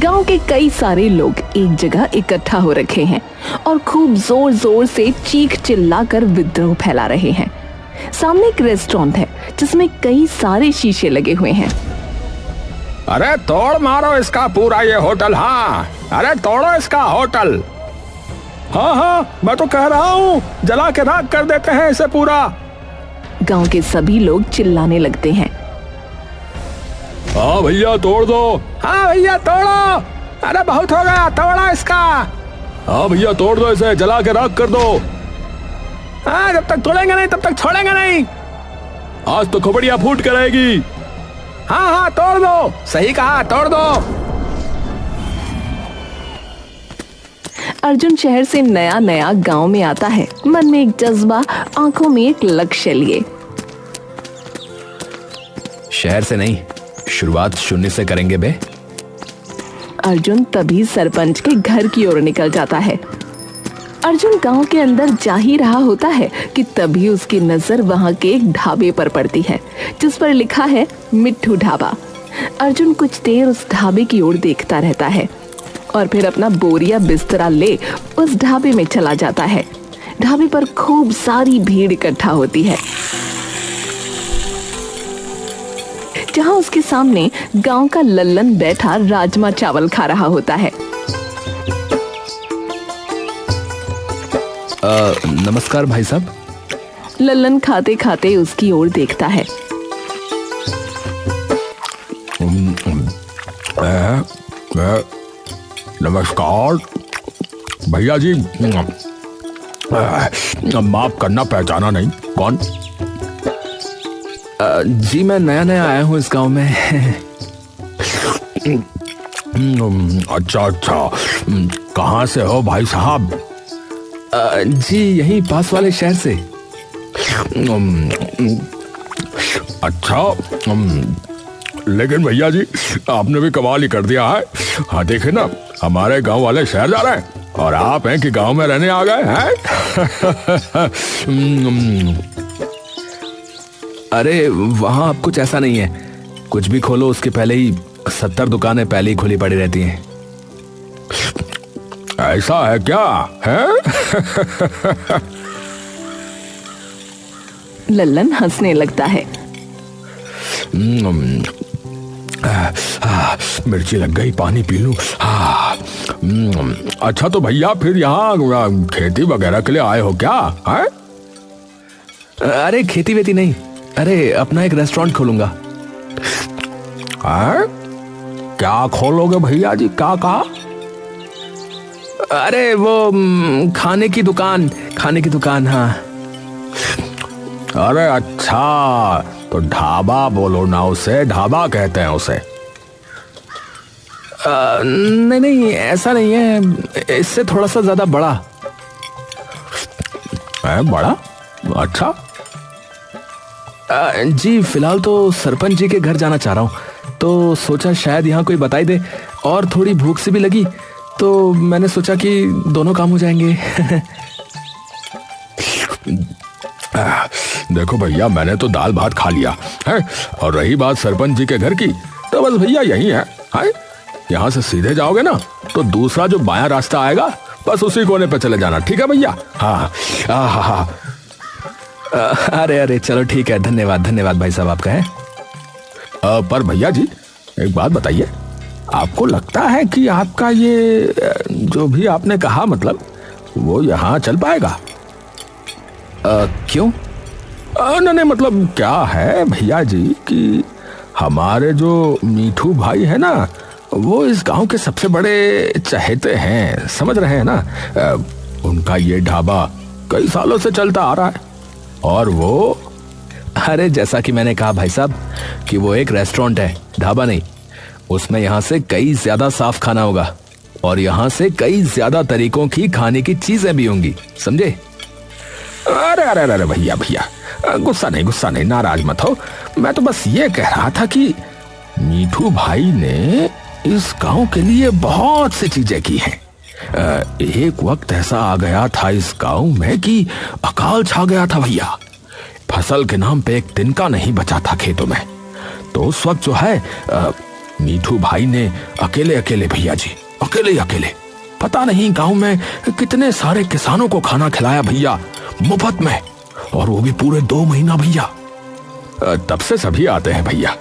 गांव के कई सारे लोग एक जगह इकट्ठा हो रखे हैं और खूब जोर जोर से चीख चिल्लाकर विद्रोह फैला रहे हैं। सामने एक रेस्टोरेंट है जिसमें कई सारे शीशे लगे हुए हैं। अरे तोड़ मारो इसका पूरा ये होटल। हाँ, अरे तोड़ो इसका होटल। हाँ, मैं तो कह रहा हूँ जला के राख कर देते हैं इसे पूरा। गांव के सभी लोग चिल्लाने लगते हैं। हाँ भैया तोड़ दो। हाँ भैया तोड़ो। अरे बहुत हो गया, तोड़ो इसका। हाँ भैया तोड़ दो इसे, जला के राख कर दो। हाँ, जब तक तोड़ेंगे नहीं तब तक छोड़ेंगे नहीं। आज तो खोपड़ियाँ फूट कर आएगी। हाँ तोड़ दो, सही कहा, तोड़ दो। अर्जुन शहर से नया नया गांव में आता है, मन में एक जज्बा, आंखों में एक लक्ष्य लिए। शहर से नहीं, शुरुआत शून्य से करेंगे बे। अर्जुन तभी सरपंच के घर की ओर निकल जाता है। अर्जुन गांव के अंदर जा ही रहा होता है कि तभी उसकी नजर वहां के एक ढाबे पर पड़ती है जिस पर लिखा है मिट्ठू ढाबा। अर्जुन कुछ देर उस ढाबे की ओर देखता रहता है और फिर अपना बोरिया बिस्तरा ले उस ढाबे में चला जाता है। ढाबे पर खूब सारी भीड़ इकट्ठा होती है जहां उसके सामने गांव का लल्लन बैठा राजमा चावल खा रहा होता है। नमस्कार भाई साहब। लल्लन खाते खाते उसकी ओर देखता है। नमस्कार भैया जी, माफ करना पहचाना नहीं, कौन? जी मैं नया नया आया हूँ इस गांव में। अच्छा, कहाँ से हो भाई साहब? जी यहीं पास वाले शहर से। अच्छा, लेकिन भैया जी आपने भी कमाल ही कर दिया है। हाँ देखे ना, हमारे गांव वाले शहर जा रहे हैं और आप हैं कि गांव में रहने आ गए हैं। अरे वहां अब कुछ ऐसा नहीं है, कुछ भी खोलो उसके पहले ही 70 दुकानें पहले ही खुली पड़ी रहती हैं। ऐसा है क्या है? लल्लन हंसने लगता है। मिर्ची लग गई, पानी पी लूं। अच्छा तो भैया फिर यहाँ खेती वगैरह के लिए आए हो क्या है? अरे खेती वेती नहीं, अरे अपना एक रेस्टोरेंट खोलूंगा। क्या खोलोगे भैया जी, क्या कहा? अरे वो खाने की दुकान। हाँ। अरे अच्छा, तो ढाबा बोलो ना उसे, ढाबा कहते हैं उसे। नहीं ऐसा नहीं है, इससे थोड़ा सा ज्यादा बड़ा है। बड़ा? अच्छा। जी फिलहाल तो सरपंच जी के घर जाना चाह रहा हूँ, तो सोचा शायद यहाँ कोई बताई दे, और थोड़ी भूख से भी लगी तो मैंने सोचा कि दोनों काम हो जाएंगे। देखो भैया, मैंने तो दाल भात खा लिया है, और रही बात सरपंच जी के घर की, तो बस भैया यही है। यहाँ से सीधे जाओगे ना तो दूसरा जो बायां रास्ता आएगा, बस उसी कोने पे चले जाना, ठीक है भैया? हाँ। अरे चलो ठीक है, धन्यवाद भाई साहब आपका है। पर भैया जी एक बात बताइए, आपको लगता है कि आपका ये जो भी आपने कहा, मतलब वो यहाँ चल पाएगा? क्यों? नहीं मतलब क्या है भैया जी कि हमारे जो मीठू भाई है ना, वो इस गांव के सबसे बड़े चहेते हैं, समझ रहे हैं ना? उनका ये ढाबा कई सालों से चलता आ रहा है, और वो, अरे जैसा कि मैंने कहा भाई साहब कि वो एक रेस्टोरेंट है, ढाबा नहीं। उसमें यहाँ से कई ज्यादा साफ खाना होगा, और यहाँ से कई ज्यादा तरीकों की खाने की चीजें भी होंगी, समझे? अरे भैया गुस्सा नहीं, नाराज मत हो। मैं तो बस ये कह रहा था कि मीठू भाई ने इस गांव के लिए बहुत सी चीजें की हैं। एक वक्त ऐसा आ गया था इस गांव में कि अकाल छा गया था भैया। फसल के नाम पे एक तिनका नहीं बचा था खेतों में। तो उस वक्त जो है मीठू भाई ने अकेले अकेले, भैया जी अकेले अकेले, पता नहीं गांव में कितने सारे किसानों को खाना खिलाया भैया, मुफ्त में, और वो भी पूरे 2 महीना भैया। तब से सभी आते हैं भैया।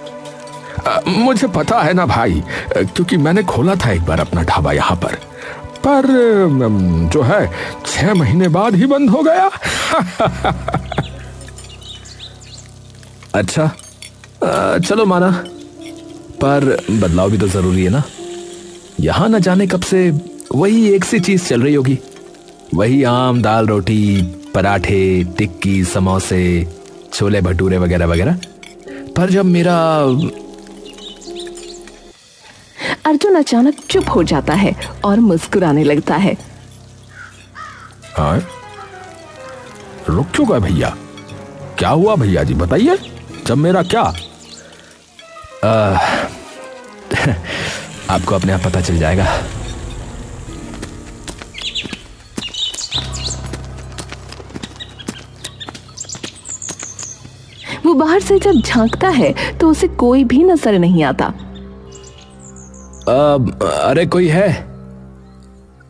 मुझे पता है ना भाई, क्योंकि मैंने खोला था एक बार अपना ढाबा यहाँ पर जो है 6 महीने बाद ही बंद हो गया। अच्छा, चलो माना, पर बदलाव भी तो जरूरी है ना। यहां न जाने कब से वही एक सी चीज चल रही होगी, वही आम दाल रोटी पराठे टिक्की समोसे छोले भटूरे वगैरह वगैरह। पर जब मेरा अर्जुन अचानक चुप हो जाता है और मुस्कुराने लगता है। हाँ, रुक क्यों गए भैया? क्या हुआ भैया जी, बताइए। जब मेरा क्या? आपको अपने आप पता चल जाएगा। वो बाहर से जब झांकता है तो उसे कोई भी नजर नहीं आता। अरे कोई है,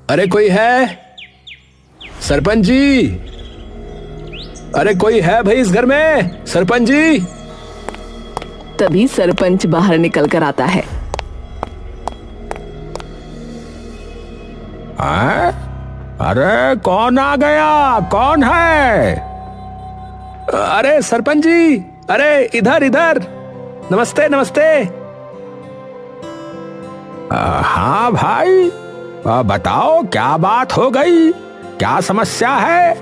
अरे कोई है, सरपंच जी, अरे कोई है भाई इस घर में, सरपंच जी। तभी सरपंच बाहर निकल कर आता है। अरे कौन आ गया, कौन है? अरे सरपंच जी, अरे इधर इधर, नमस्ते नमस्ते। हाँ भाई, बताओ क्या बात हो गई, क्या समस्या है?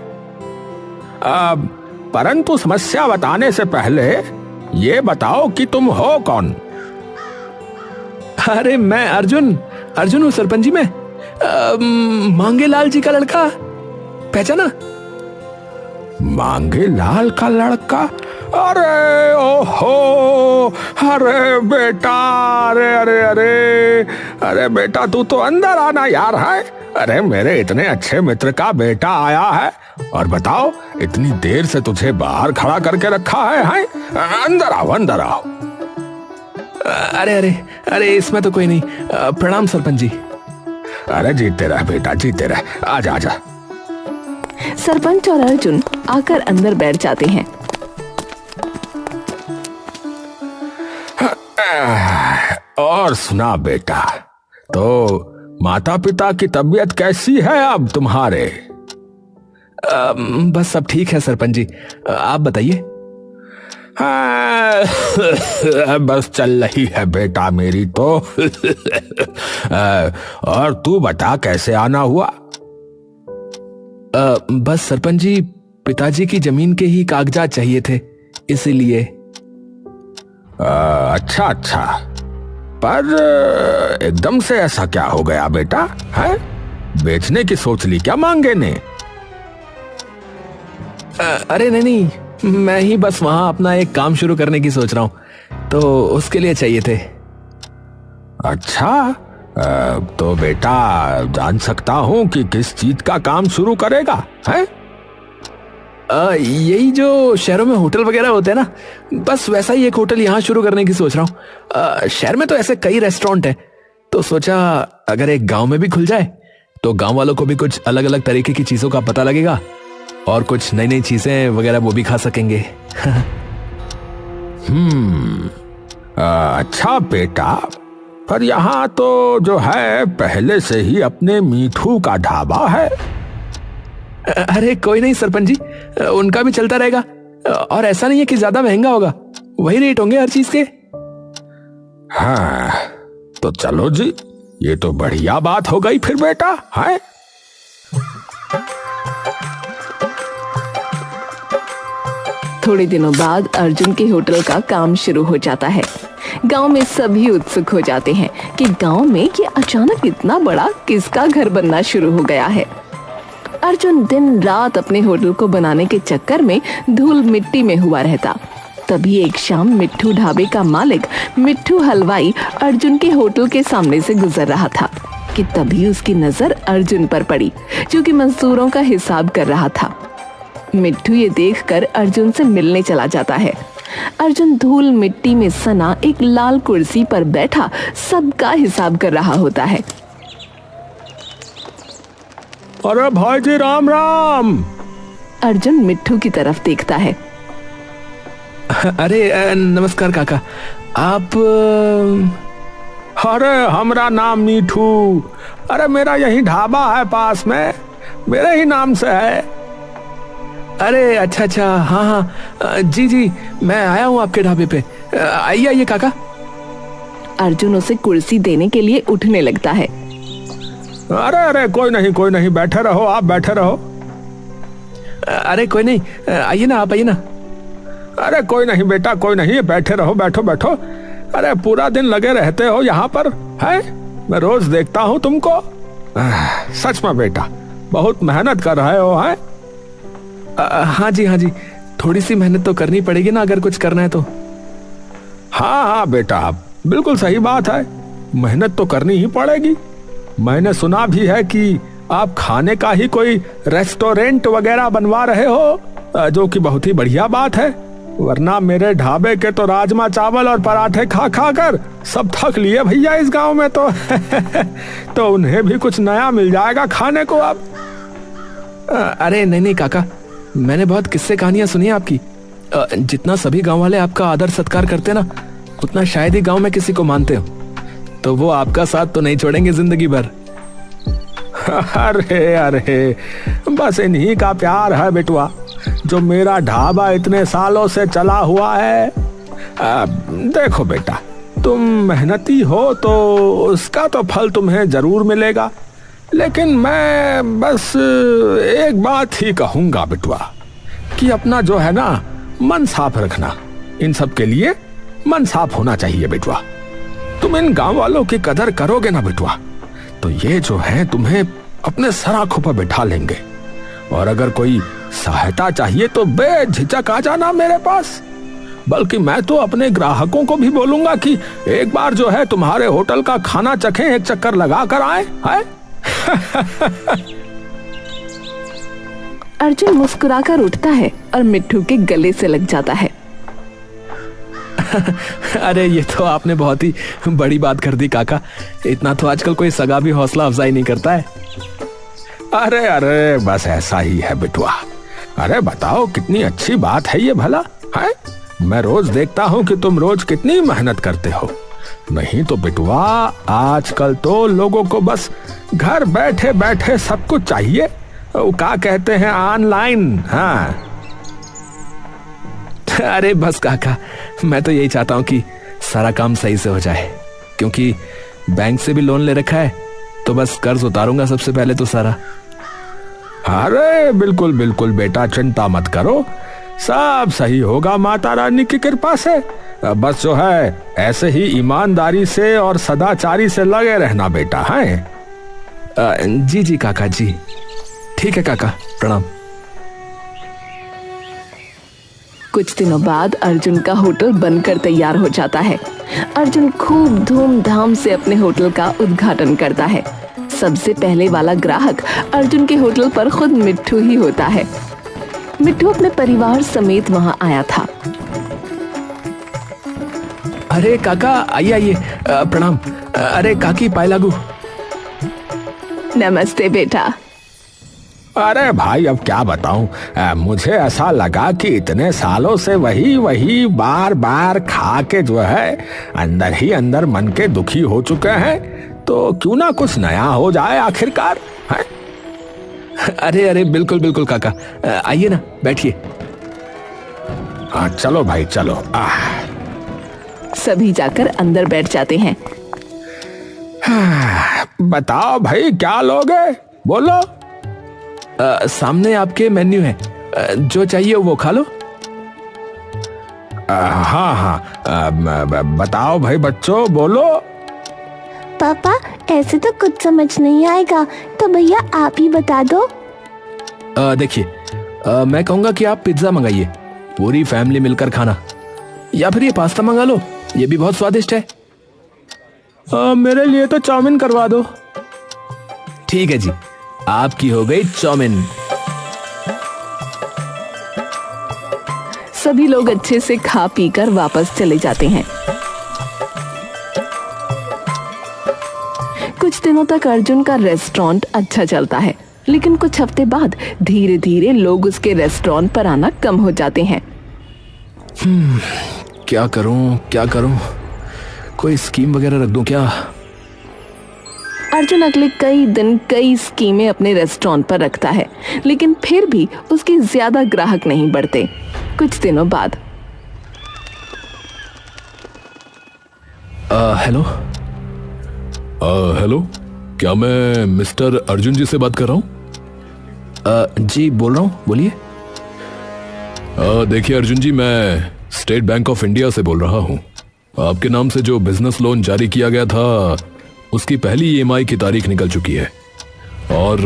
परंतु समस्या बताने से पहले ये बताओ कि तुम हो कौन? अरे मैं अर्जुन, अर्जुन हूँ सरपंच जी। मैं मांगेलाल जी का लड़का, पहचाना? मांगेलाल का लड़का? अरे ओहो, अरे बेटा, अरे अरे अरे अरे बेटा, तू तो अंदर आना यार है। अरे मेरे इतने अच्छे मित्र का बेटा आया है, और बताओ इतनी देर से तुझे बाहर खड़ा करके रखा है? अंदर आओ, अंदर आओ। अरे अरे अरे इसमें तो कोई नहीं। प्रणाम सरपंच जी। अरे जीते रह बेटा, जीते रह, आजा आजा। सरपंच और अर्जुन आकर अंदर बैठ जाते हैं। और सुना बेटा, तो माता पिता की तबीयत कैसी है अब तुम्हारे? बस सब ठीक है सरपंच जी, आप बताइए। बस चल रही है बेटा मेरी तो। और तू बता कैसे आना हुआ? बस सरपंच जी, पिताजी की जमीन के ही कागजात चाहिए थे, इसीलिए। अच्छा अच्छा, पर एकदम से ऐसा क्या हो गया बेटा? है बेचने की सोच ली क्या मांगे ने? अरे नहीं, मैं ही बस वहां अपना एक काम शुरू करने की सोच रहा हूं, तो उसके लिए चाहिए थे। अच्छा, तो बेटा जान सकता हूं कि किस चीज का काम शुरू करेगा? है यही जो शहरों में होटल वगैरह होते हैं ना, बस वैसा ही एक होटल यहाँ शुरू करने की सोच रहा हूँ। शहर में तो ऐसे कई रेस्टोरेंट हैं, तो सोचा अगर एक गांव में भी खुल जाए तो गांव वालों को भी कुछ अलग अलग तरीके की चीजों का पता लगेगा, और कुछ नई नई चीजें वगैरह वो भी खा सकेंगे। अच्छा बेटा, पर यहाँ तो जो है पहले से ही अपने मीठू का ढाबा है। अरे कोई नहीं सरपंच जी, उनका भी चलता रहेगा, और ऐसा नहीं है कि ज्यादा महंगा होगा, वही रेट होंगे हर चीज के। हाँ तो चलो जी, ये तो बढ़िया बात हो गई फिर बेटा। है थोड़े दिनों बाद अर्जुन के होटल का काम शुरू हो जाता है। गांव में सभी उत्सुक हो जाते हैं कि गांव में ये अचानक इतना बड़ा किसका घर बनना शुरू हो गया है। अर्जुन दिन रात अपने होटल को बनाने के चक्कर में धूल मिट्टी में हुआ रहता। तभी एक शाम मिट्ठू ढाबे का मालिक मिट्ठू हलवाई अर्जुन के होटल के सामने से गुजर रहा था कि तभी उसकी नजर अर्जुन पर पड़ी, जो कि मजदूरों का हिसाब कर रहा था। मिट्ठू ये देखकर अर्जुन से मिलने चला जाता है। अर्जुन धूल मिट्टी में सना एक लाल कुर्सी पर बैठा सबका हिसाब कर रहा होता है। अरे भाई जी राम राम। अर्जुन मिट्ठू की तरफ देखता है। अरे नमस्कार काका, आप अरे हमरा नाम मीठू। अरे मेरा यही ढाबा है पास में, मेरे ही नाम से है। अरे अच्छा अच्छा, हाँ हाँ जी जी, मैं आया हूँ आपके ढाबे पे। आइए आइए काका। अर्जुन उसे कुर्सी देने के लिए उठने लगता है। अरे अरे कोई नहीं, बैठे रहो, आप बैठे रहो। अरे कोई नहीं, आइए ना, आप आइए ना। अरे कोई नहीं बेटा, कोई नहीं, बैठे रहो, बैठो बैठो। अरे पूरा दिन लगे रहते हो यहाँ पर, है? मैं रोज देखता हूँ तुमको। सच में बेटा बहुत मेहनत कर रहे हो, है? हाँ जी, थोड़ी सी मेहनत तो करनी पड़ेगी ना अगर कुछ करना है तो। हाँ बेटा, बिल्कुल सही बात है, मेहनत तो करनी ही पड़ेगी। मैंने सुना भी है कि आप खाने का ही कोई रेस्टोरेंट वगैरह बनवा रहे हो, जो कि बहुत ही बढ़िया बात है। वरना मेरे ढाबे के तो राजमा चावल और पराठे खा खा कर सब थक लिए भैया इस गांव में तो तो उन्हें भी कुछ नया मिल जाएगा खाने को अब। अरे नहीं काका, मैंने बहुत किस्से कहानियां सुनी है आपकी। जितना सभी गांव वाले आपका आदर सत्कार करते ना, उतना शायद ही गांव में किसी को मानते हो। तो वो आपका साथ तो नहीं छोड़ेंगे जिंदगी भर। अरे अरे बस इन्हीं का प्यार है बेटुआ, जो मेरा ढाबा इतने सालों से चला हुआ है। देखो बेटा, तुम मेहनती हो तो उसका तो फल तुम्हें जरूर मिलेगा, लेकिन मैं बस एक बात ही कहूंगा बेटुआ कि अपना जो है ना मन साफ रखना। इन सब के लिए मन साफ होना चाहिए बेटुआ। तुम इन गांव वालों की कदर करोगे ना बेटुआ, तो ये जो है तुम्हें अपने सर आंखों पर बिठा लेंगे। और अगर कोई सहायता चाहिए तो बेझिझक आ जाना मेरे पास। बल्कि मैं तो अपने ग्राहकों को भी बोलूंगा कि एक बार जो है तुम्हारे होटल का खाना चखें, एक चक्कर लगा कर आए, है? अर्जुन मुस्कुराकर उठता है और मिट्ठू के गले से लग जाता है। अरे ये तो आपने बहुत ही बड़ी बात कर दी काका, इतना तो आजकल कोई सगा भी हौसला अफजाई नहीं करता है। अरे अरे बस ऐसा ही है बेटुआ। अरे बताओ कितनी अच्छी बात है ये भला, है? मैं रोज देखता हूँ कि तुम रोज कितनी मेहनत करते हो। नहीं तो बेटुआ आजकल तो लोगों को बस घर बैठे बैठे सब कुछ चाहिए, वो क्या कहते हैं ऑनलाइन। हाँ अरे बस काका, मैं तो यही चाहता हूँ कि सारा काम सही से हो जाए, क्योंकि बैंक से भी लोन ले रखा है, तो बस कर्ज उतारूंगा सबसे पहले तो सारा। अरे बिल्कुल बिल्कुल बेटा, चिंता मत करो, सब सही होगा माता रानी की कृपा से। बस जो है ऐसे ही ईमानदारी से और सदाचारी से लगे रहना बेटा, है? जी जी काका जी, ठीक है काका, प्रणाम। कुछ दिनों बाद अर्जुन का होटल बनकर तैयार हो जाता है। अर्जुन खूब धूमधाम से अपने होटल का उद्घाटन करता है। सबसे पहले वाला ग्राहक अर्जुन के होटल पर खुद मिट्ठू ही होता है। मिट्ठू अपने परिवार समेत वहां आया था। अरे काका आइए आइए, प्रणाम। अरे काकी पाए लागू। नमस्ते बेटा। अरे भाई अब क्या बताऊं, मुझे ऐसा लगा कि इतने सालों से वही वही बार बार खा के जो है अंदर ही अंदर मन के दुखी हो चुके हैं, तो क्यों ना कुछ नया हो जाए आखिरकार, है? अरे अरे बिल्कुल बिल्कुल काका, आइए ना, बैठिए। चलो भाई चलो। सभी जाकर अंदर बैठ जाते हैं। बताओ भाई क्या लोगे, बोलो। सामने आपके मेन्यू है, जो चाहिए वो खा लो। हाँ हाँ, बताओ भाई बच्चों, बोलो। पापा ऐसे तो कुछ समझ नहीं आएगा, तो भैया आप ही बता दो। देखिए, मैं कहूँगा कि आप पिज्जा मंगाइए, पूरी फैमिली मिलकर खाना, या फिर ये पास्ता मंगा लो, ये भी बहुत स्वादिष्ट है। मेरे लिए तो चाउमीन करवा दो। ठीक है जी, आपकी हो गई चाउमीन। सभी लोग अच्छे से खा पी कर वापस चले जाते हैं। कुछ दिनों तक अर्जुन का रेस्टोरेंट अच्छा चलता है, लेकिन कुछ हफ्ते बाद धीरे धीरे लोग उसके रेस्टोरेंट पर आना कम हो जाते हैं। क्या करूं? कोई स्कीम वगैरह रख दूं क्या? अर्जुन अगले कई दिन कई स्कीमें अपने रेस्टोरेंट पर रखता है, लेकिन फिर भी उसके ज्यादा ग्राहक नहीं बढ़ते। कुछ दिनों बाद हेलो, क्या मैं मिस्टर अर्जुन जी से बात कर रहा हूँ? जी बोल रहा हूँ, बोलिए। देखिए अर्जुन जी, मैं स्टेट बैंक ऑफ इंडिया से बोल रहा हूँ। आपके नाम से जो बिजनेस लोन जारी किया गया था, उसकी पहली ईएमआई की तारीख निकल चुकी है और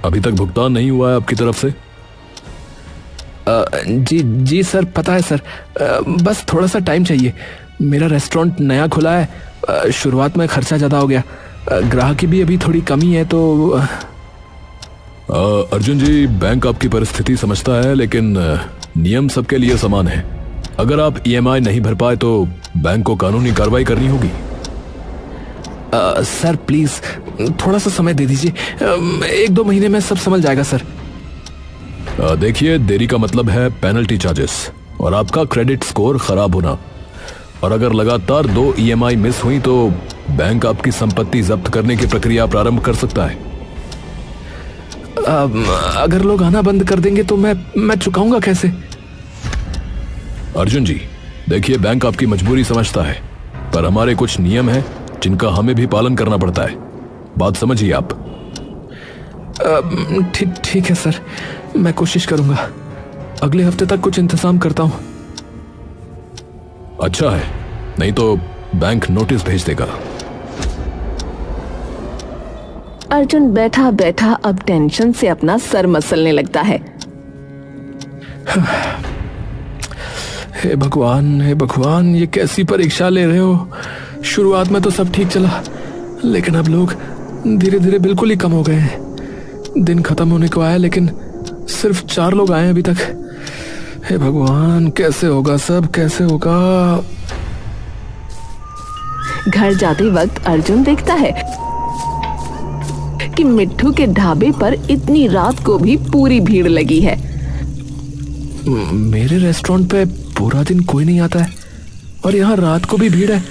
अभी तक भुगतान नहीं हुआ है आपकी तरफ से। जी सर, पता है सर, बस थोड़ा सा टाइम चाहिए। मेरा रेस्टोरेंट नया खुला है, शुरुआत में खर्चा ज़्यादा हो गया, ग्राहकी भी अभी थोड़ी कमी है तो। अर्जुन जी, बैंक आपकी परिस्थिति समझता है, लेकिन नियम सबके लिए समान है। अगर आप ईएमआई नहीं भर पाए तो बैंक को कानूनी कार्रवाई करनी होगी। सर प्लीज थोड़ा सा समय दे दीजिए, 1-2 महीने में सब समझ जाएगा सर। देखिए, देरी का मतलब है पेनल्टी चार्जेस और आपका क्रेडिट स्कोर खराब होना। और अगर लगातार 2 ईएमआई मिस हुई तो बैंक आपकी संपत्ति जब्त करने की प्रक्रिया प्रारंभ कर सकता है। अगर लोग आना बंद कर देंगे तो मैं चुकाऊंगा कैसे? अर्जुन जी, देखिए, बैंक आपकी मजबूरी समझता है, पर हमारे कुछ नियम हैं जिनका हमें भी पालन करना पड़ता है। बात समझिए आप। ठीक है सर, मैं कोशिश करूंगा। अगले हफ्ते तक कुछ इंतजाम करता हूं। अच्छा है, नहीं तो बैंक नोटिस भेज देगा। अर्जुन बैठा बैठा अब टेंशन से अपना सर मसलने लगता है। हे भगवान, ये कैसी परीक्षा ले रहे हो? शुरुआत में तो सब ठीक चला, लेकिन अब लोग धीरे धीरे बिल्कुल ही कम हो गए हैं। दिन खत्म होने को आया, लेकिन सिर्फ 4 लोग आए अभी तक। हे भगवान, कैसे होगा सब, कैसे होगा? घर जाते वक्त अर्जुन देखता है कि मिट्ठू के ढाबे पर इतनी रात को भी पूरी भीड़ लगी है। मेरे रेस्टोरेंट पे पूरा दिन कोई नहीं आता है और यहाँ रात को भी भीड़ है।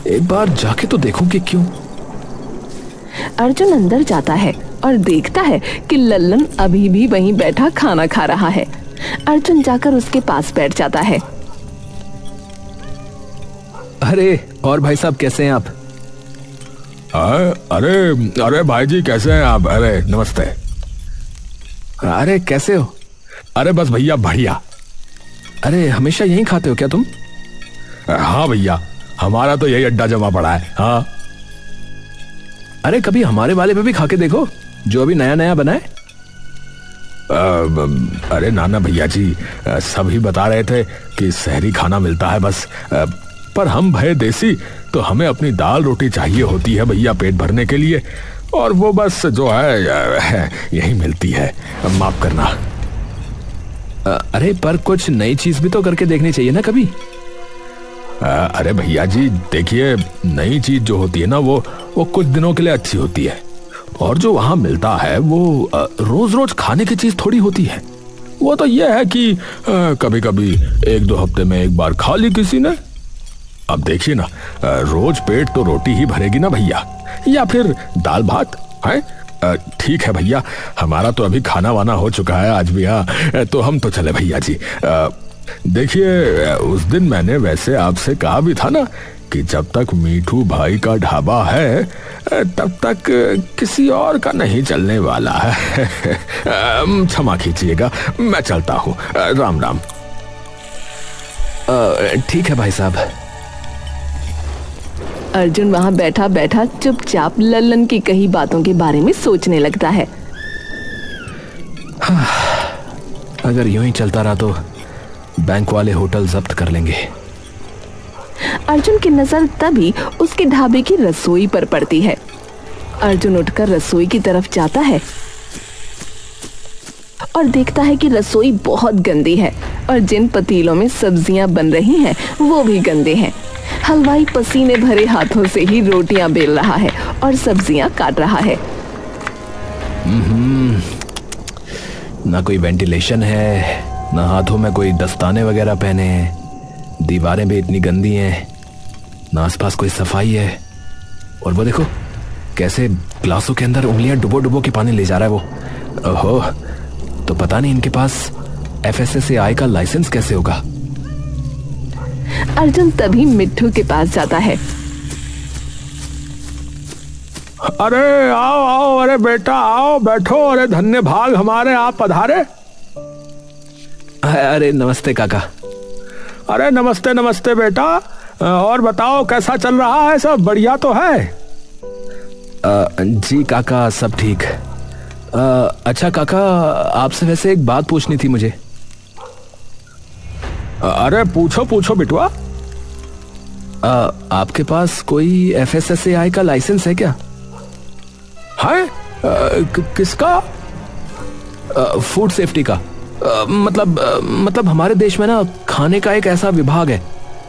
एक बार जाके तो देखूं कि क्यों। अर्जुन अंदर जाता है और देखता है कि लल्लन अभी भी वहीं बैठा खाना खा रहा है। अर्जुन जाकर उसके पास बैठ जाता है। अरे और भाई साहब, कैसे हैं आप? अरे भाई जी, कैसे हैं आप? अरे नमस्ते। अरे कैसे हो? अरे बस भैया, बढ़िया। अरे हमेशा यहीं खाते हो क्या तुम? हाँ भैया, हमारा तो यही अड्डा जमा पड़ा है। हाँ। अरे कभी हमारे वाले पे भी खा के देखो, जो अभी नया नया बना है। अरे नाना भैया जी, सभी बता रहे थे कि शहरी खाना मिलता है बस, पर हम भय देसी, तो हमें अपनी दाल रोटी चाहिए होती है भैया पेट भरने के लिए, और वो बस जो है यही मिलती है। माफ करना। अरे पर कुछ नई चीज भी तो करके देखनी चाहिए ना कभी। अरे भैया जी, देखिए, नई चीज जो होती है ना, वो कुछ दिनों के लिए अच्छी होती है, और जो वहां मिलता है वो रोज रोज खाने की चीज थोड़ी होती है। वो तो ये है कि कभी कभी 1-2 हफ्ते में एक बार खा ली किसी ने। अब देखिए ना, रोज पेट तो रोटी ही भरेगी ना भैया, या फिर दाल भात है। ठीक है भैया, हमारा तो अभी खाना वाना हो चुका है आज भी। हाँ, तो हम तो चले भैया जी। देखिए, उस दिन मैंने वैसे आपसे कहा भी था ना कि जब तक मीठू भाई का ढाबा है तब तक किसी और का नहीं चलने वाला है। क्षमा कीजिएगा, मैं चलता हूँ। राम राम। ठीक है भाई साहब। अर्जुन वहां बैठा बैठा चुपचाप लल्लन की कही बातों के बारे में सोचने लगता है। अगर यूं ही चलता रहा तो बैंक वाले होटल जब्त कर लेंगे। अर्जुन की नजर तभी उसके ढाबे की रसोई पर पड़ती है। अर्जुन उठकर रसोई की तरफ जाता है और देखता है कि रसोई बहुत गंदी है और जिन पतीलों में सब्जियां बन रही हैं वो भी गंदे हैं। हलवाई पसीने भरे हाथों से ही रोटियां बेल रहा है और सब्जियां काट रहा है। ना कोई वेंटिलेशन है, ना हाथों में कोई दस्ताने वगैरह पहने हैं, दीवारें भी इतनी गंदी हैं, ना आसपास कोई सफाई है। और वो देखो कैसे ग्लासों के अंदर उंगलियां डुबो डुबो के पानी ले जा रहा है वो। ओहो, तो पता नहीं इनके पास FSSAI का लाइसेंस कैसे होगा। अर्जुन तभी मिट्ठू के पास जाता है। अरे आओ आओ, अरे बेटा आओ, बैठो, अरे धन्य भाग हमारे, आप पधारे। अरे नमस्ते काका। अरे नमस्ते नमस्ते बेटा, और बताओ कैसा चल रहा है, सब बढ़िया तो है? जी काका, सब ठीक। अच्छा काका, आपसे वैसे एक बात पूछनी थी मुझे। अरे पूछो पूछो बिटुआ। आपके पास कोई FSSAI का लाइसेंस है क्या? है? किसका? फूड सेफ्टी का। मतलब हमारे देश में ना खाने का एक ऐसा विभाग है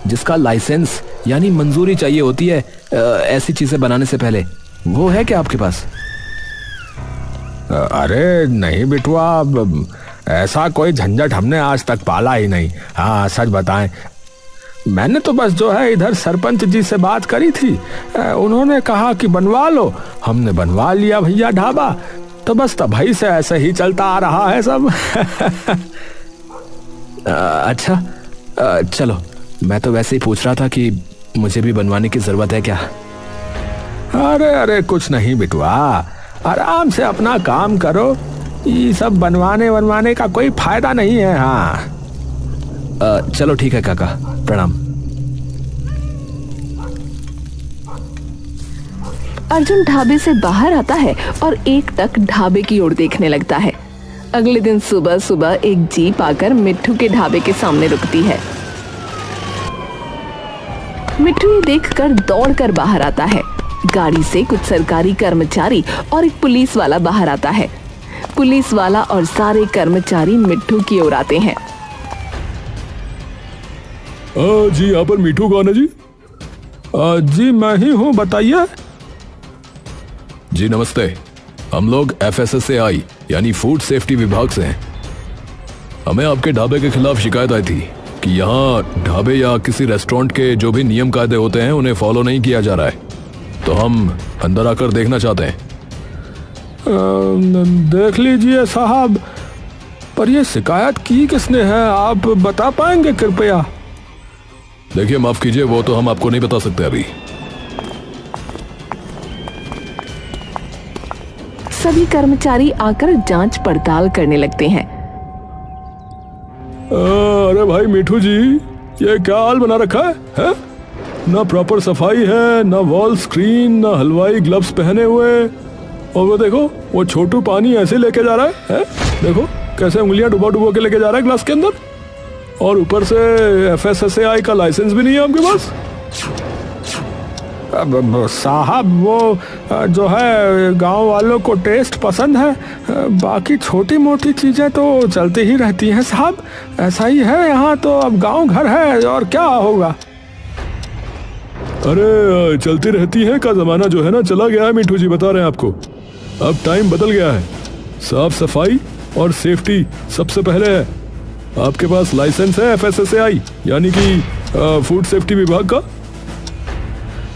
जिसका लाइसेंस यानी मंजूरी चाहिए होती है ऐसी चीजें बनाने से पहले। वो है क्या आपके पास? अरे नहीं बिटुआ, ऐसा कोई झंझट हमने आज तक पाला ही नहीं। हाँ सच बताएं, मैंने तो बस जो है इधर सरपंच जी से बात करी थी, उन्होंने कहा कि बनवा लो, हमने बनवा लिया भैया ढाबा, तो बस तभी से ऐसे ही चलता आ रहा है सब। अच्छा, चलो, मैं तो वैसे ही पूछ रहा था कि मुझे भी बनवाने की जरूरत है क्या। अरे अरे कुछ नहीं बिटुआ, आराम से अपना काम करो, ये सब बनवाने का कोई फायदा नहीं है। हाँ चलो ठीक है काका, प्रणाम। अर्जुन ढाबे से बाहर आता है और एकटक ढाबे की ओर देखने लगता है। अगले दिन सुबह सुबह एक जीप आकर मिट्ठू के ढाबे के सामने रुकती है। मिट्ठू ये देखकर दौड़कर बाहर आता है। गाड़ी से कुछ सरकारी कर्मचारी और एक पुलिस वाला बाहर आता है। पुलिस वाला और सारे कर्मचारी मिट्ठू की ओर आते हैं। जी यहाँ पर मिट्ठू कौन है जी? जी मैं ही हूँ, बताइए। जी नमस्ते, हम लोग FSSAI यानी फूड सेफ्टी विभाग से हैं। हमें आपके ढाबे के खिलाफ शिकायत आई थी कि यहाँ ढाबे या किसी रेस्टोरेंट के जो भी नियम कायदे होते हैं उन्हें फॉलो नहीं किया जा रहा है, तो हम अंदर आकर देखना चाहते हैं। देख लीजिए साहब, पर ये शिकायत की किसने है, आप बता पाएंगे कृपया? देखिए माफ कीजिए, वो तो हम आपको नहीं बता सकते अभी। सभी कर्मचारी आकर जांच पड़ताल करने लगते हैं। अरे भाई मिठू जी, ये क्या हाल बना रखा है? ना प्रॉपर सफाई है, ना वॉल स्क्रीन, ना हलवाई ग्लव्स पहने हुए, और वो देखो वो छोटू पानी ऐसे लेके जा रहा है? देखो कैसे उंगलियां डुबा डुबा के लेके जा रहा है ग्लास के अंदर, और ऊपर से FSSAI का लाइसेंस भी नहीं है आपके पास। साहब वो जो है गांव वालों को टेस्ट पसंद है, बाकी छोटी मोटी चीजें तो चलती ही रहती हैं साहब, ऐसा ही है यहाँ तो, अब गांव घर है और क्या होगा। अरे चलती रहती है का जमाना जो है ना चला गया है मिठू जी, बता रहे हैं आपको, अब टाइम बदल गया है। साफ सफाई और सेफ्टी सबसे पहले है। आपके पास लाइसेंस है FSSAI यानी कि फूड सेफ्टी विभाग का?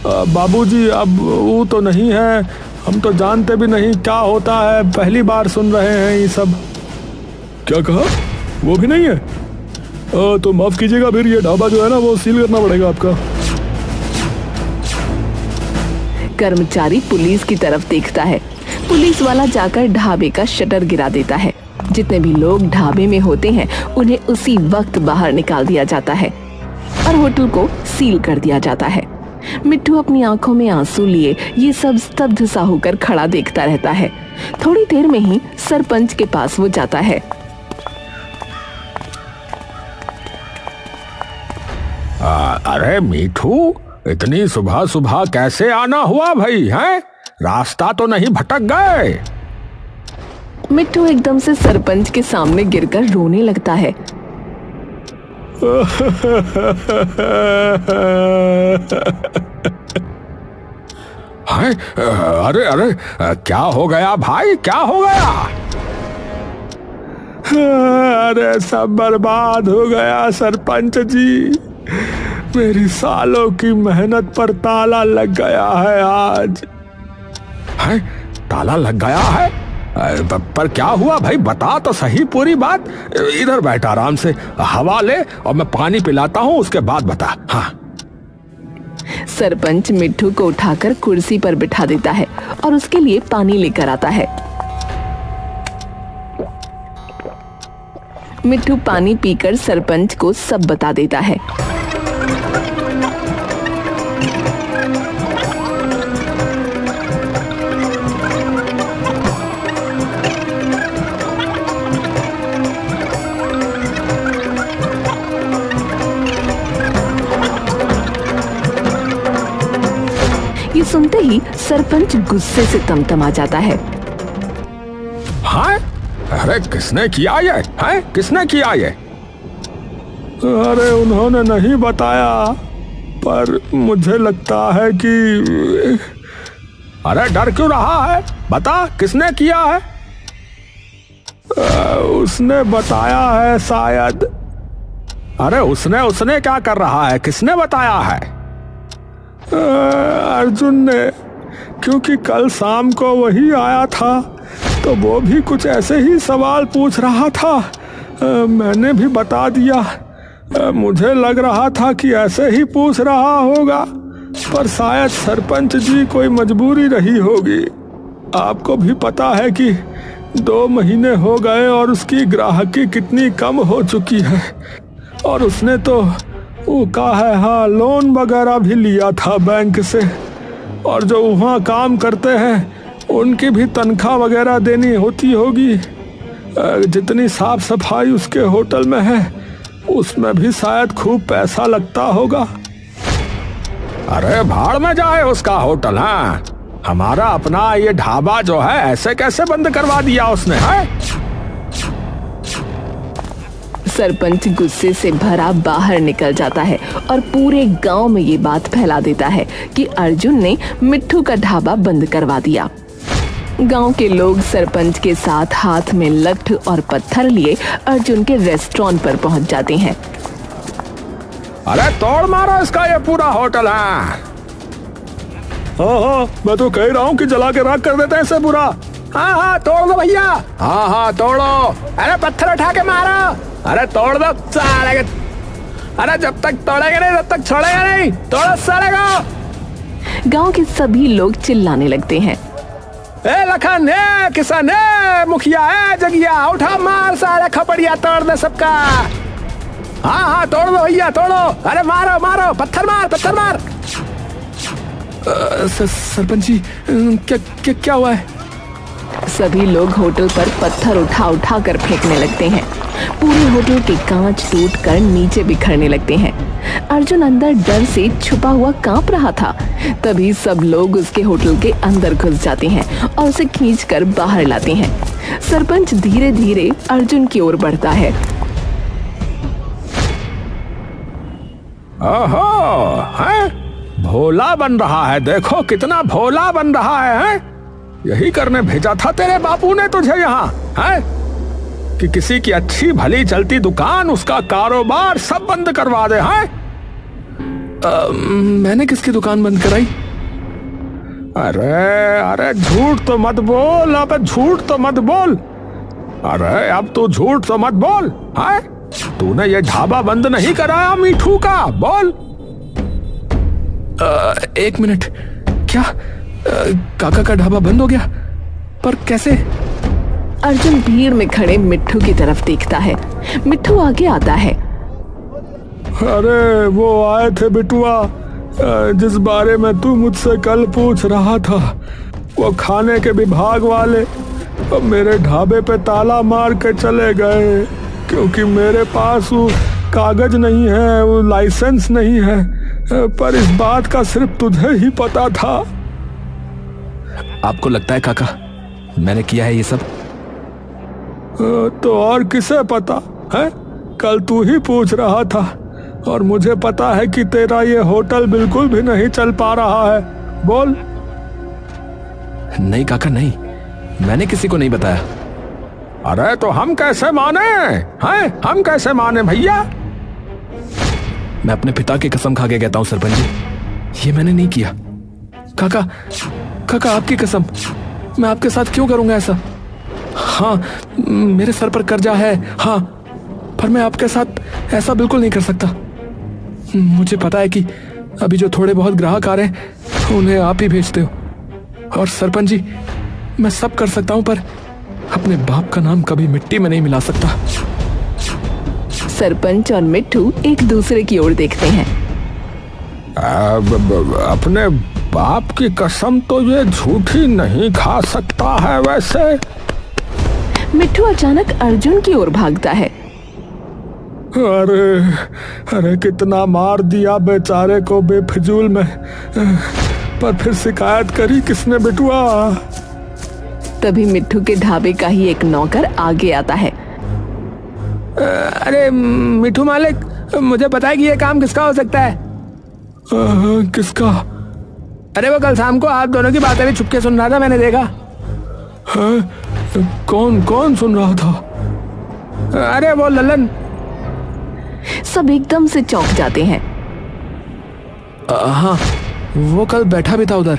बाबूजी अब वो तो नहीं है, हम तो जानते भी नहीं क्या होता है, पहली बार सुन रहे हैं ये सब। क्या कहा? वो भी नहीं है? तो माफ कीजिएगा, फिर ये ढाबा जो है ना वो सील करना पड़ेगा आपका। कर्मचारी पुलिस की तरफ देखता है। पुलिस वाला जाकर ढाबे का शटर गिरा देता है। जितने भी लोग ढाबे में होते हैं उन्हें उसी वक्त बाहर निकाल दिया जाता है और होटल को सील कर दिया जाता है। मिट्ठू अपनी आंखों में आंसू लिए ये सब स्तब्ध सा होकर खड़ा देखता रहता है। थोड़ी देर में ही सरपंच के पास वो जाता है। अरे मिठू, इतनी सुबह सुबह कैसे आना हुआ भाई? हैं, रास्ता तो नहीं भटक गए? मिट्टू एकदम से सरपंच के सामने गिरकर रोने लगता है। हाय, अरे अरे, क्या हो गया भाई, क्या हो गया? अरे सब बर्बाद हो गया सरपंच जी, मेरी सालों की मेहनत पर ताला लग गया है आज। है? ताला लग गया है? पर क्या हुआ भाई, बता तो सही पूरी बात। इधर बैठ आराम से, हवा ले और मैं पानी पिलाता हूँ, उसके बाद बता। हाँ। सरपंच मिट्टू को उठाकर कुर्सी पर बिठा देता है और उसके लिए पानी लेकर आता है। मिट्टू पानी पीकर सरपंच को सब बता देता है। ये सुनते ही सरपंच गुस्से से तमतमा जाता है। हाँ? अरे किसने किया ये? है? किसने किया ये? अरे उन्होंने नहीं बताया, पर मुझे लगता है कि... अरे डर क्यों रहा है, बता किसने किया है? उसने बताया है शायद। अरे उसने क्या कर रहा है, किसने बताया है? अर्जुन ने, क्योंकि कल शाम को वही आया था तो वो भी कुछ ऐसे ही सवाल पूछ रहा था। मैंने भी बता दिया। मुझे लग रहा था कि ऐसे ही पूछ रहा होगा, पर शायद सरपंच जी कोई मजबूरी रही होगी। आपको भी पता है कि 2 महीने हो गए और उसकी ग्राहकी कितनी कम हो चुकी है, और उसने तो वो कहा है, हाँ, लोन वगैरह भी लिया था बैंक से, और जो वहाँ काम करते हैं उनकी भी तनख्वाह वगैरह देनी होती होगी। जितनी साफ सफाई उसके होटल में है उसमें भी शायद खूब पैसा लगता होगा। अरे भाड़ में जाए उसका होटल। हाँ, हमारा अपना ये ढाबा जो है ऐसे कैसे बंद करवा दिया उसने? है? सरपंच गुस्से से भरा बाहर निकल जाता है और पूरे गांव में ये बात फैला देता है कि अर्जुन ने मिट्टू का ढाबा बंद करवा दिया। गांव के लोग सरपंच के साथ हाथ में लठ और पत्थर लिए अर्जुन के रेस्टोरेंट पर पहुंच जाते हैं। अरे तोड़ मारो इसका ये पूरा होटल। है? हाँ, मैं तो कह रहा हूँ कि जला के राख कर देते हैं इसे पूरा। हाँ, तोड़ दो भैया। हाँ, तोड़ो। अरे पत्थर उठा के मारो। अरे तोड़ दो साले। अरे जब तक तोड़ेगा नहीं तब तक छोड़ेगा नहीं, तोड़ो साले को। गांव के सभी लोग चिल्लाने लगते हैं। ए लखन, ए किसान, ए मुखिया, ए जगिया, उठा मार साले, खपड़िया तोड़ दे सबका। हाँ, तोड़ दो भैया, तोड़ो। अरे मारो मारो, पत्थर मार, पत्थर मार। सरपंच जी, क्या हुआ है? सभी लोग होटल पर पत्थर उठा कर फेंकने लगते हैं। पूरे होटल के कांच टूटकर नीचे बिखरने लगते हैं। अर्जुन अंदर डर से छुपा हुआ कांप रहा था। तभी सब लोग उसके होटल के अंदर घुस जाते हैं और उसे खींचकर बाहर लाते हैं। सरपंच धीरे धीरे अर्जुन की ओर बढ़ता है। ओहो, है? भोला बन रहा है, देखो कितना भोला बन रहा है? यही करने भेजा था तेरे बापू ने तुझे यहाँ, है? कि किसी की अच्छी भली चलती दुकान, उसका कारोबार सब बंद करवा दे। हैं? मैंने किसकी दुकान बंद कराई? अरे झूठ तो मत बोल, अब झूठ तो मत बोल। अरे अब तू झूठ तो मत बोल। है? तूने ये ढाबा बंद नहीं कराया मीठू का, बोल। 1 मिनट, क्या काका का ढाबा बंद हो गया? पर कैसे? अर्जुन भीड़ में खड़े मिट्टू की तरफ देखता है। मिट्टू आगे आता है। अरे वो आए थे बिटुआ, जिस बारे में तू मुझसे कल पूछ रहा था। वो खाने के विभाग वाले अब मेरे ढाबे पे ताला मार के चले गए, क्योंकि मेरे पास वो कागज नहीं है, वो लाइसेंस नहीं है। पर इस बात का सिर्फ तुझे ही पता था। आपको लगता है काका मैंने किया है ये सब? तो और किसे पता है? कल तू ही पूछ रहा था और मुझे पता है कि तेरा ये होटल बिल्कुल भी नहीं चल पा रहा है। बोल। नहीं काका नहीं, मैंने किसी को नहीं बताया। अरे तो हम कैसे माने हैं? हम कैसे माने भैया? मैं अपने पिता की कसम खा के कहता हूं सरपंच जी, ये मैंने नहीं किया। काका काका आपकी कसम, मैं आपके साथ क्यों करूंगा ऐसा? हाँ मेरे सर पर कर्जा है, हाँ, पर मैं आपके साथ ऐसा बिल्कुल नहीं कर सकता। मुझे पता है कि अभी जो थोड़े बहुत ग्राहक आ रहे हैं उन्हें आप ही भेजते हो। और सरपंच जी, मैं सब कर सकता हूं पर अपने बाप का नाम कभी मिट्टी में नहीं मिला सकता। सरपंच और मिट्ठू एक दूसरे की ओर देखते हैं। अपने बाप की कसम तो ये झूठी नहीं खा सकता है वैसे। मिट्ठू अचानक अर्जुन की ओर भागता है। अरे अरे कितना मार दिया बेचारे को बेफिजूल में, पर फिर शिकायत करी किसने बिटुआ? तभी मिट्ठू के ढाबे का ही एक नौकर आगे आता है। अरे मिट्ठू मालिक, मुझे पता है कि ये काम किसका हो सकता है। किसका? अरे वो कल शाम को आप दोनों की बातें भी छुपके सुन रहा था, मैंने देखा। कौन कौन सुन रहा था? अरे वो ललन। सब एकदम से चौंक जाते हैं। हाँ, वो कल बैठा भी था उधर,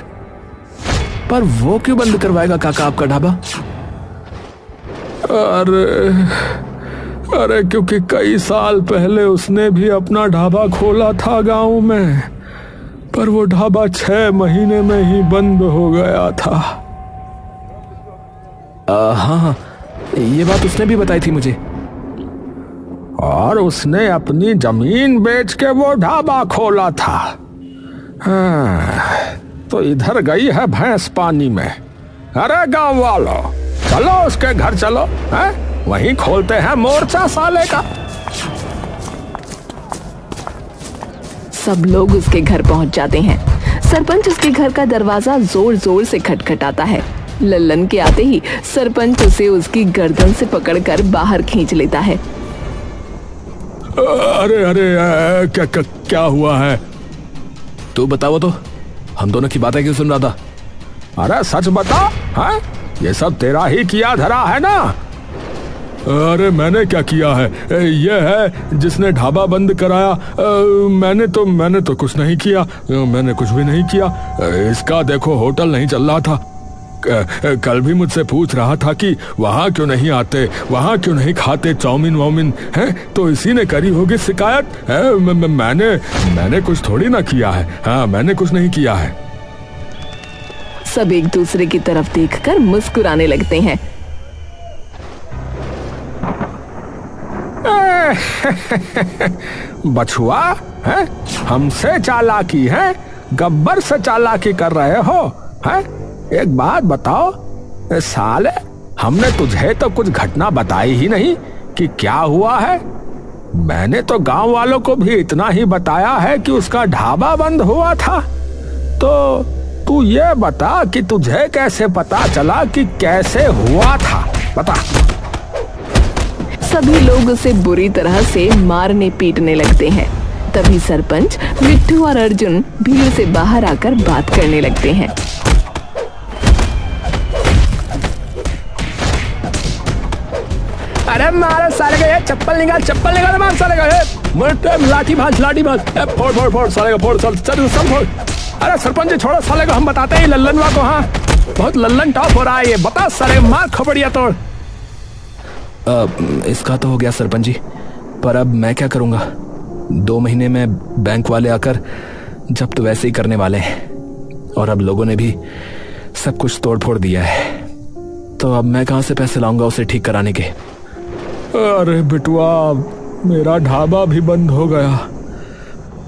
पर वो क्यों बंद करवाएगा काका आपका ढाबा? अरे क्योंकि कई साल पहले उसने भी अपना ढाबा खोला था गांव में, पर वो ढाबा 6 महीने में ही बंद हो गया था। हाँ, ये बात उसने भी बताई थी मुझे। और उसने अपनी जमीन बेच के वो ढाबा खोला था। तो इधर गई है भैंस पानी में। अरे गांव वालों, चलो उसके घर चलो, वहीं खोलते हैं मोर्चा साले का। सब लोग उसके घर पहुंच जाते हैं। सरपंच उसके घर का दरवाजा जोर जोर से खटखटाता है। लल्लन के आते ही सरपंच उसे उसकी गर्दन से पकड़कर बाहर खींच लेता है। अरे अरे क्या हुआ है? तू बताओ तो, हम दोनों की बातें क्यों सुन रहा था? अरे सच बता, है ये सब तेरा ही किया धरा है ना? अरे मैंने क्या किया है? ये है जिसने ढाबा बंद कराया। मैंने तो कुछ नहीं किया, मैंने कुछ भी नहीं किया। इसका देखो होटल नहीं चल रहा था। कल भी मुझसे पूछ रहा था कि वहाँ क्यों नहीं आते, वहाँ क्यों नहीं खाते चाउमीन वाउमीन, है तो इसी ने करी होगी शिकायत। मैंने कुछ थोड़ी ना किया है। हाँ, मैंने कुछ नहीं किया है। सब एक दूसरे की तरफ देखकर मुस्कुराने लगते हैं। बछुआ, है हमसे चालाकी है, गब्बर से चालाकी कर रहे हो, है? एक बात बताओ साले, हमने तुझे तो कुछ घटना बताई ही नहीं कि क्या हुआ है। मैंने तो गांव वालों को भी इतना ही बताया है कि उसका ढाबा बंद हुआ था। तो तू ये बता कि तुझे कैसे पता चला कि कैसे हुआ था, बता। सभी लोग उसे बुरी तरह से मारने पीटने लगते हैं। तभी सरपंच, मिट्ठू और अर्जुन भीड़ से बाहर आकर बात करने लगते हैं। अरे मारे साले का, ये चप्पल निकाल मार साले का, लाठी भाज फोड़ साले का, फोड़ सब फोड़। अरे सरपंच जी छोड़ो साले को, हम बताते हैं लल्लनवा को। हाँ, बहुत लल्लन टॉप हो रहा है ये, बता साले मार खबड़िया तोड़। इसका तो हो गया सरपंच जी, पर अब मैं क्या करूंगा? 2 महीने में बैंक वाले आकर जब्त वैसे ही करने वाले हैं, और अब लोगों ने भी सब कुछ तोड़ फोड़ दिया है। तो अब मैं कहां से पैसे लाऊंगा उसे ठीक कराने के? अरे बिटुआ, मेरा ढाबा भी बंद हो गया,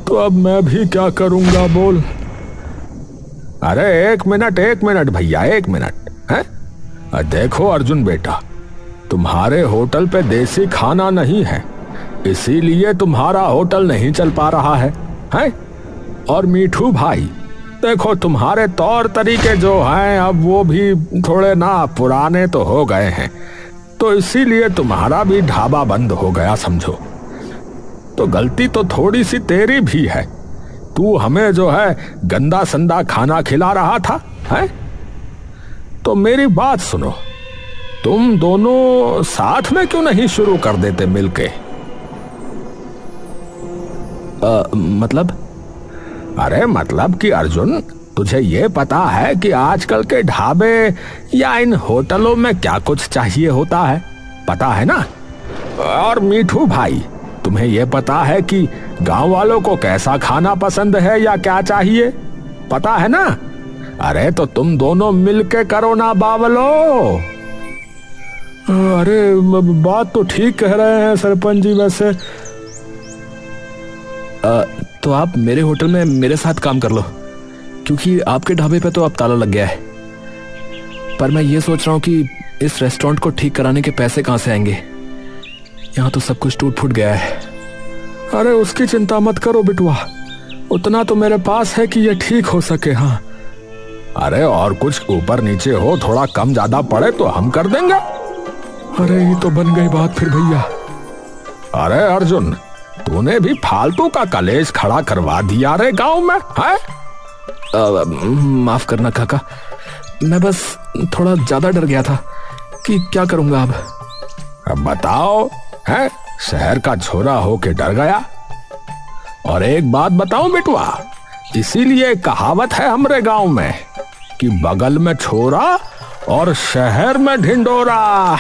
तो अब मैं भी क्या करूंगा बोल? अरे एक मिनट भैया, 1 मिनट है। देखो अर्जुन बेटा, तुम्हारे होटल पे देसी खाना नहीं है, इसीलिए तुम्हारा होटल नहीं चल पा रहा है? और मीठू भाई, देखो तुम्हारे तौर तरीके जो हैं अब वो भी थोड़े ना पुराने तो हो गए हैं। तो इसीलिए तुम्हारा भी ढाबा बंद हो गया समझो। तो गलती तो थोड़ी सी तेरी भी है। तू हमें जो है गंदा संदा खाना खिला रहा था, है? तो मेरी बात सुनो, तुम दोनों साथ में क्यों नहीं शुरू कर देते मिलके? मतलब? अरे मतलब कि अर्जुन, तुझे ये पता है कि आजकल के ढाबे या इन होटलों में क्या कुछ चाहिए होता है, पता है ना? और मीठू भाई, तुम्हें ये पता है कि गांव वालों को कैसा खाना पसंद है या क्या चाहिए, पता है ना? अरे तो तुम दोनों मिलके करो ना बावलो। अरे बात तो ठीक कह रहे हैं सरपंच जी। वैसे तो आप मेरे होटल में मेरे साथ काम कर लो, क्योंकि आपके ढाबे पे तो अब ताला लग गया है। पर मैं ये सोच रहा हूँ कि इस रेस्टोरेंट को ठीक कराने के पैसे कहाँ से आएंगे? यहाँ तो सब कुछ टूट फूट गया है। अरे उसकी चिंता मत करो बिटुआ, उतना तो मेरे पास है कि ये ठीक हो सके। हाँ, अरे और कुछ ऊपर नीचे हो, थोड़ा कम ज्यादा पड़े तो हम कर देंगे। अरे ये तो बन गई बात फिर भैया। अरे अर्जुन, तूने भी फालतू का कलेश खड़ा करवा दिया रे गांव में, है? माफ करना काका, मैं बस थोड़ा ज्यादा डर गया था कि क्या करूंगा अब। अब बताओ, है? शहर का छोरा होके डर गया? और एक बात बताऊं बेटवा, इसीलिए कहावत है हमरे गांव में कि बगल में छोरा और शहर में ढिंडोरा।